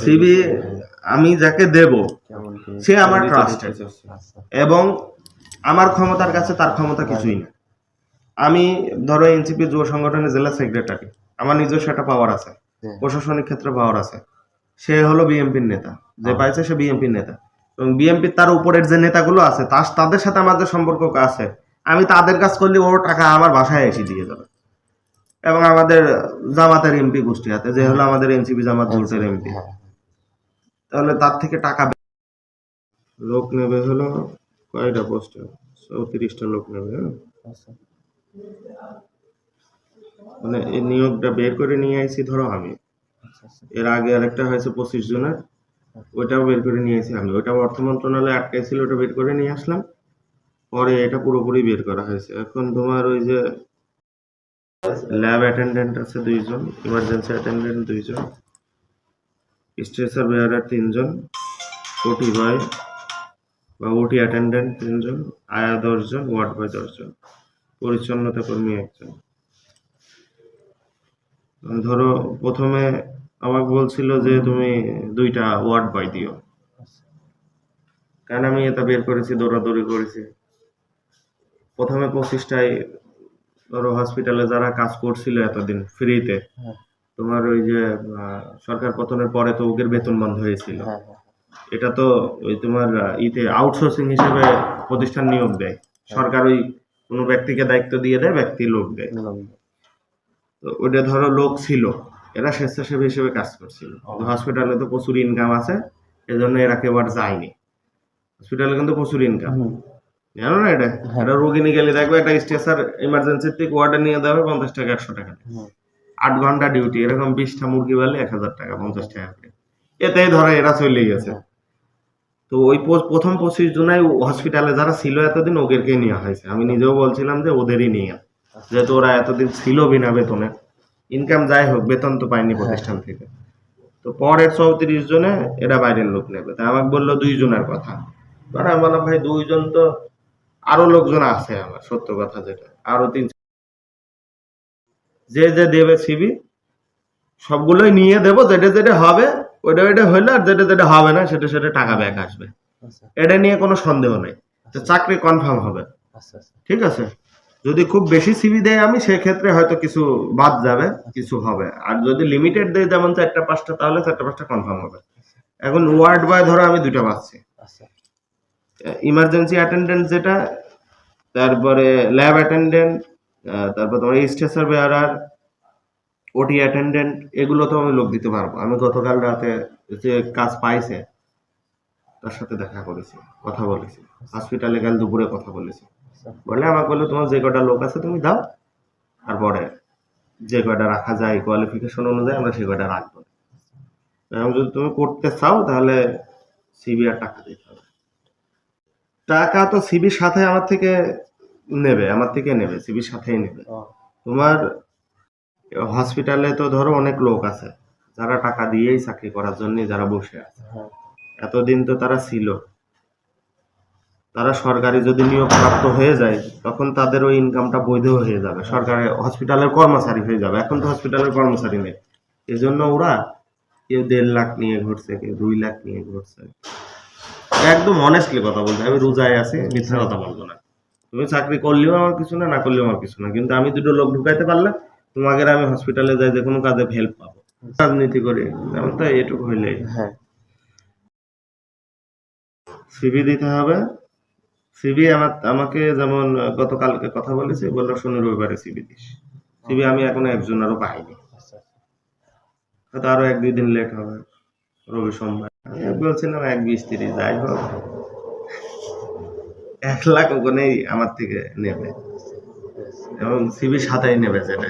CB আমি যাকে দেব সে আমার ট্রাস্টেড এবং আমার ক্ষমতার কাছে তার ক্ষমতা কিছুই না। আমি ধরো এনসিপি যুব সংগঠনের জেলা সেক্রেটারি, আমার নিজস্ব একটা পাওয়ার আছে, প্রশাসনিক ক্ষেত্রে পাওয়ার আছে। সে হলো বিএনপির নেতা, যে পাইছে সে বিএনপির নেতা, এবং বিএনপির তার উপরের যে নেতাগুলো আছে তাদের সাথে আমার যে সম্পর্ক আছে, আমি তাদের কাজ করলে ওর টাকা আমার বাসায় এসে দিয়ে যাবে। এবং আমাদের জামাতের এমপি কুষ্টিয়াতে, যে হলো আমাদের এনসিপি জামাত জোটের এমপি, তাহলে তার থেকে টাকা লোক নেবে হলো কয়টা পোস্টে 34টা লোক নেবে। মানে এই নিয়োগটা বের করে নিয়ে আইছি ধরো আমি, এর আগে আরেকটা হয়েছে 25 জনের, ওইটাও বের করে নিয়ে আসি আমি। ওইটা অর্থ মন্ত্রণালয়ে আটকাইছিল, ওটা বের করে নিয়ে আসলাম, পরে এটা পুরোপুরি বের করা হয়েছে। এখন তোমার ওই যে ল্যাব অ্যাটেন্ডেন্ট আছে 2 জন, ইমার্জেন্সি অ্যাটেন্ডেন্ট 2 জন, স্ট্রেচার বেয়ারার 3 জন, ওটি বয় বা ওটি অ্যাটেন্ডেন্ট 3 জন, আয়া 10 জন, ওয়ার্ড বয় 10 জন, পরিচ্ছন্নতা কর্মী 1 জন। ধরো প্রথমে আমাকে বলছিল যে তুমি 2টা ওয়ার্ড বয় দিও, কারণ আমি এটা বের করেছি, দৌড়াদৌড়ি করেছি। প্রথমে 25টায় ধরো হসপিটালে যারা কাজ করছিল এতদিন ফ্রিতে, তোমার ওই যে সরকার পতনের পরে তো ওদের বেতন বন্ধ হয়েছিল, এটা তো ওই তোমার ইতে আউটসোর্সিং হিসেবে প্রতিষ্ঠান নিয়োগ দেয় সরকার, ওই কোনো ব্যক্তিকে দায়িত্ব দিয়ে দেয়, ব্যক্তি লোক দেয়। তো ওটা ধরো লোক ছিল, এরা স্বেচ্ছাসেবী হিসেবে কাজ করছিল। হসপিটালে তো প্রচুর ইনকাম আছে, এজন্য এরা কেবল যায়নি। হসপিটালে কিন্তু প্রচুর ইনকাম, জানো না? এটা এটা রোগী নিয়ে গেলে দেখবে একটা স্ট্রেচার ইমার্জেন্সি থেকে ওয়ার্ডে নিয়ে দেবে 50 টাকা 100 টাকা, 8 ঘন্টা ডিউটি, এরকম 20টা মুরগি বালে 1000 টাকা 50 টাকা করে, এতেই ধরো এরা চলে গেছে। তো ওই প্রথম 25 জুলাই হসপিটালে যারা ছিল এতদিন, ওদেরকে নেওয়া হয়েছে। আমি নিজেও বলছিলাম যে ওদেরই নিয়ে, যেহেতু ওরা এতদিন ছিল বিনা বেতনে, ইনকাম যাই হোক বেতন তো পায়নি প্রতিষ্ঠান থেকে। তো পরের 34 জনে এরা বাইরের লোক নেবে, তা আমাকে বললো 2 জনের কথা। আমি বললাম ভাই 2 জন তো আরো লোকজন আছে আমার, সত্য কথা যেটা, আরো 3 যে যে দেবে সিবি সবগুলোই নিয়ে দেবো, যেটা যেটা হবে ওইটা ওইটা হইলো, আর যেটা যেটা হবে না সেটা সেটা টাকা ব্যাক আসবে। এটা নিয়ে কোনো সন্দেহ নেই, চাকরি কনফার্ম হবে। ঠিক আছে, যদি খুব বেশি সিবি দেয় আমি, সেক্ষেত্রে হয়তো কিছু বাদ যাবে, কিছু হবে। আর যদি লিমিটেড দেয় যেমন 4টা 5টা, তাহলে 4টা 5টা কনফার্ম হবে। এখন ওয়ার্ড বয় ধরো আমি 2টা পাচ্ছি, ইমার্জেন্সি অ্যাটেন্ডেন্ট যেটা, তারপরে ল্যাব অ্যাটেন্ডেন্ট, তারপর তোমার স্ট্রেচার বেয়ারার, ওটি অ্যাটেন্ডেন্ট, এগুলো তো আমি লোক দিতে পারবো। আমি গতকাল রাতে যে কাজ পাইছে তার সাথে দেখা করেছি, কথা বলেছি, হসপিটালে কাল দুপুরে কথা বলেছি। বলে আমাকে বললো তোমার যে কটা লোক আছে তুমি দাও, তারপরে যে কয়টা রাখা যায় কোয়ালিফিকেশন অনুযায়ী আমরা সে কয়টা রাখবো। এবং যদি তুমি করতে চাও তাহলে সিবি আর টাকা দিতে হবে। টাকা তো সিবির সাথে আমার থেকে নেবে, সিবির সাথেই নেবে। তোমার হসপিটালে তো ধরো অনেক লোক আছে যারা টাকা দিয়েই চাকরি করার জন্য যারা বসে আছে, এতদিন তো তারা ছিল, তারা সরকারি যদি নিয়োগ প্রাপ্ত হয়ে যায় তখন তাদের ওই ইনকামটা বৈধ হয়ে যাবে, সরকারি হসপিটালের কর্মচারী হয়ে যাবে। এখন তো হসপিটালের কর্মচারী নেই, এজন্য ওরা কেউ 1.5 লাখ নিয়ে ঘুরছে, কেউ 2 লাখ নিয়ে ঘুরছে। একদম অনেস্টলি কথা বলতে, আমি রোজায় আছি, মিথ্যা কথা বলবো না। তুমি চাকরি করলেও আমার কিছু না, না করলেও আমার কিছু না, কিন্তু আমি 2টো লোক ঢুকাইতে পারলে তোমাকে আমি হসপিটালে যাই যে কোনো কাজে হেল্প পাবো। রাজনীতি করি যেমন, তো এটুকু হইলেই সিবি দিতে হবে। সিবি আমাকে যেমন গতকালকে কথা বলেছি, বললো শনি রবিবারে সিবি দিস। সিবি আমি এখনো একজন আরো পাইনি, হয়তো আরো 1-2 দিন লেট হবে, রবি সোমবার। আমি বলছিলাম 1-20-30 যাই হোক 1 লাখ ওখানেই আমার থেকে নেবে, এবং সিবির সাথেই নেবে। যেটা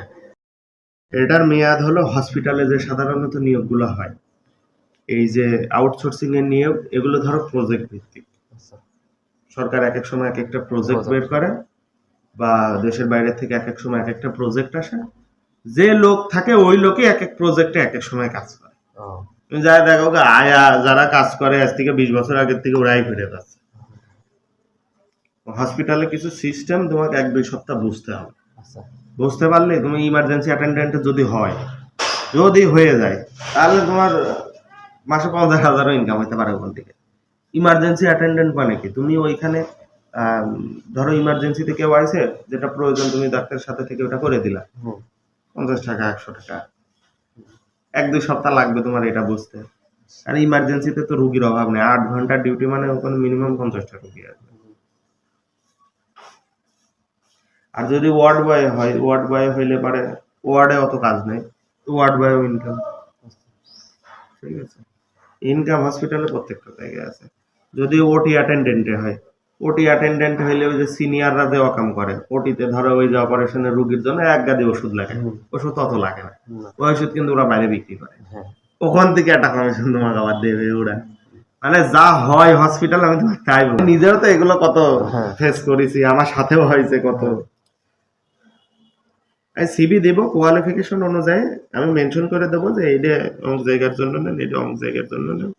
এটার মেয়াদ হলো হসপিটালে যে সাধারণত নিয়োগগুলো হয়, এই যে আউটসোর্সিং এর নিয়োগ, এগুলো ধরো প্রজেক্ট ভিত্তিক। সরকার এক এক সময় এক একটা প্রজেক্ট বের করে, বা দেশের বাইরে থেকে এক এক সময় এক একটা প্রজেক্ট আসে, যে লোক থাকে ওই লোকই এক এক প্রজেক্টে এক এক সময় কাজ করে। তুমি যা দেখো আয়া যারা কাজ করে আজ থেকে 20 বছর আগের থেকে ওরাই ফিরে যাচ্ছে। হসপিটালে কিছু সিস্টেম তোমাকে 1-2 সপ্তাহ বুঝতে হবে, বুঝতে পারলে তুমি ইমার্জেন্সি অ্যাটেন্ডেন্ট যদি হয়ে যায় তাহলে তোমার মাসে 50,000 ইনকাম হতে পারে ওখান থেকে। ইমার্জেন্সি অ্যাটেন্ডেন্ট মানে কি, তুমি ওইখানে ধরো ইমার্জেন্সিতে কেউ আইছে, যেটা প্রয়োজন তুমি ডাক্তারের সাথে থেকে ওটা করে দিলা, 50 টাকা 100 টাকা, 1-2 সপ্তাহ লাগবে তোমার এটা বুঝতে। আর ইমার্জেন্সিতে তো রুগীর অভাব নেই, 8 ঘন্টা ডিউটি মানে ওখানে মিনিমাম 50টা রুগী আসবে। আর যদি ওয়ার্ড বয় হয়, ওয়ার্ড বয় হইলে পারে ওয়ার্ডে অত কাজ নেই, ওয়ার্ড বয় ইনকাম। ঠিক আছে, ইনকাম হসপিটালে প্রত্যেকটা জায়গায় আছে। যদি ওটি অ্যাটেন্ডেন্টে হয়, ওটি অ্যাটেন্ডেন্ট হইলে ওই যে সিনিয়ররা যে অকাম করে, ওটিতে ধরো ওই যে অপারেশনের রুগীর জন্য এক গাদি ওষুধ লাগে, ওষুধ তত লাগে না, ওই ওষুধ কিন্তু ওরা বাইরে বিক্রি করে, ওখান থেকে একটা কমিশন তোমাকে আবার দেবে ওরা। মানে যা হয় হসপিটাল, আমি তোমাকে তাই বলি, নিজেও তো এগুলো কত ফেস করেছি, আমার সাথেও হয়েছে কত। সিবি দেব কোয়ালিফিকেশন অনুযায়ী, আমি মেনশন করে দেবো যে এইটা অমুক জায়গার জন্য নেন, এটা অমুক জায়গার জন্য নেন,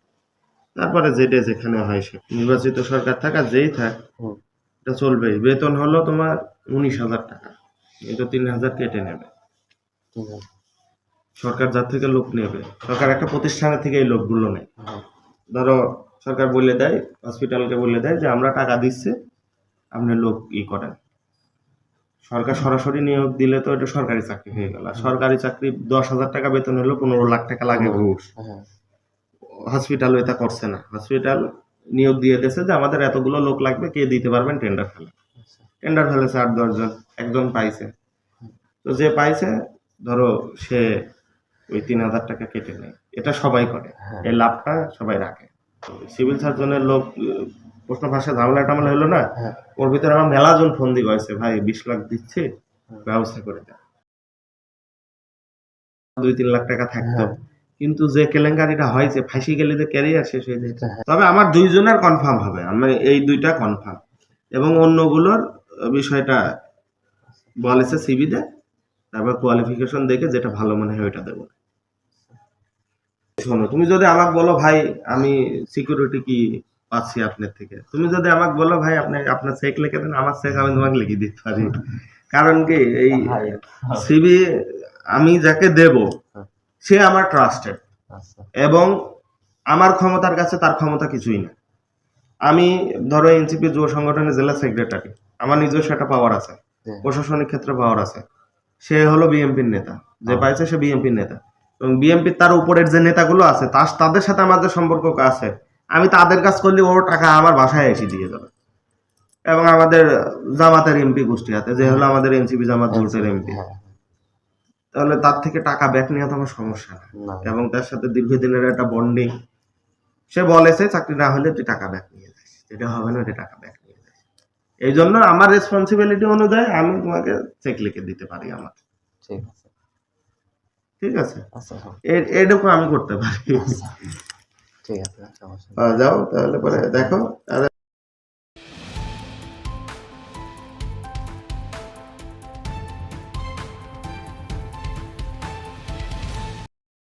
তারপরে যেটা যেখানে হয় সে নির্বাচিত সরকার থাকা যেই থাক এটা চলবেই। বেতন হলো তোমার 19,000 টাকা, এটা 3,000 কেটে নেবে সরকার, যার থেকে লোক নেবে সরকার, একটা প্রতিষ্ঠানের থেকে এই লোকগুলো নেয়। ধরো সরকার বলে দেয়, হসপিটালকে বলে দেয় যে আমরা টাকা দিচ্ছি, আপনি লোক করেন। সরকার সরাসরি নিয়োগ দিলে তো এটা সরকারি চাকরি হয়ে গেল। সরকারি চাকরি 10,000 টাকা বেতন হলো 15 লাখ টাকা লাগে ঘুষ। হসপিটাল এটা করছে না, হসপিটাল নিয়োগ দিয়ে দিয়েছে যে আমাদের এতগুলো লোক লাগবে, কে দিতে পারবেন, টেন্ডার ফেলে। টেন্ডার ফেলেছে 8-10 জন, একজন পাইছে, তো যে পাইছে ধরো সে ওই 3,000 টাকা কেটে নেয়। এটা সবাই করে, এই লাভটা সবাই রাখে। সিভিল সার্জনের লোক প্রশ্ন ফাঁসে ঝামেলা টামেলা হলো না, ওর ভিতরে আমার মেলাজন ফোন দিয়ে গেছে, ভাই 20 লাখ দিচ্ছি, ব্যবস্থা করে দেয়। 2-3 লাখ টাকা থাকতো, কিন্তু যে কেলেঙ্কারিটা হয়েছে, ফাঁসি গেলে যে ক্যারিয়ার শেষ হয়ে যেত। তবে আমার 2 জনের কনফার্ম হবে, আমি এই 2টা কনফার্ম, এবং অন্যগুলোর বিষয়টা বলেছে সিভি দে, তারপর কোয়ালিফিকেশন দেখে যেটা ভালো মনে হয় ওইটা দেবো। শোনো, তুমি যদি আমাকে বলো ভাই আমি সিকিউরিটি কি পাচ্ছি আপনার থেকে, তুমি যদি আমাকে বলো ভাই আপনি আপনার চেক লিখে দেন, আমার চেক আমি তোমাকে লিখে দিতে পারি। কারণ কি, এই সিভি আমি যাকে দেব সে আমার ট্রাস্টেড, এবং আমার ক্ষমতার কাছে তার ক্ষমতা কিছুই না। আমি ধরো এনসিপি যুব সংগঠনের জেলা সেক্রেটারি, আমার নিজস্ব একটা পাওয়ার আছে, প্রশাসনিক ক্ষেত্রে পাওয়ার আছে। সে হলো বিএমপির নেতা, যে পাইছে সে বিএমপির নেতা, এবং বিএমপির তার উপরের যে নেতাগুলো আছে তাদের সাথে আমাদের সম্পর্ক আছে, আমি তাদের কাজ করলে ওর টাকা আমার বাসায় এসে দিয়ে যাবে। এবং আমাদের জামাতের এমপি কুষ্টিয়াতে, যে হলো আমাদের এনসিপি জামাত জোটের এমপি, তাহলে তার থেকে টাকা ব্যাক নেওয়া তো আমার সমস্যা না, এবং তার সাথে দীর্ঘদিনের একটা বন্ডিং। সে বলেছে চাকরি না হলে তুই টাকা ব্যাক নিয়ে যাস, যেটা হবে না এটা টাকা ব্যাক নিয়ে যাস। এই জন্য আমার রেসপন্সিবিলিটি অনুযায়ী আমি তোমাকে চেক লিখে দিতে পারি আমার। ঠিক আছে, এইটুকু আমি করতে পারি। ঠিক আছে, যাও তাহলে পরে দেখো।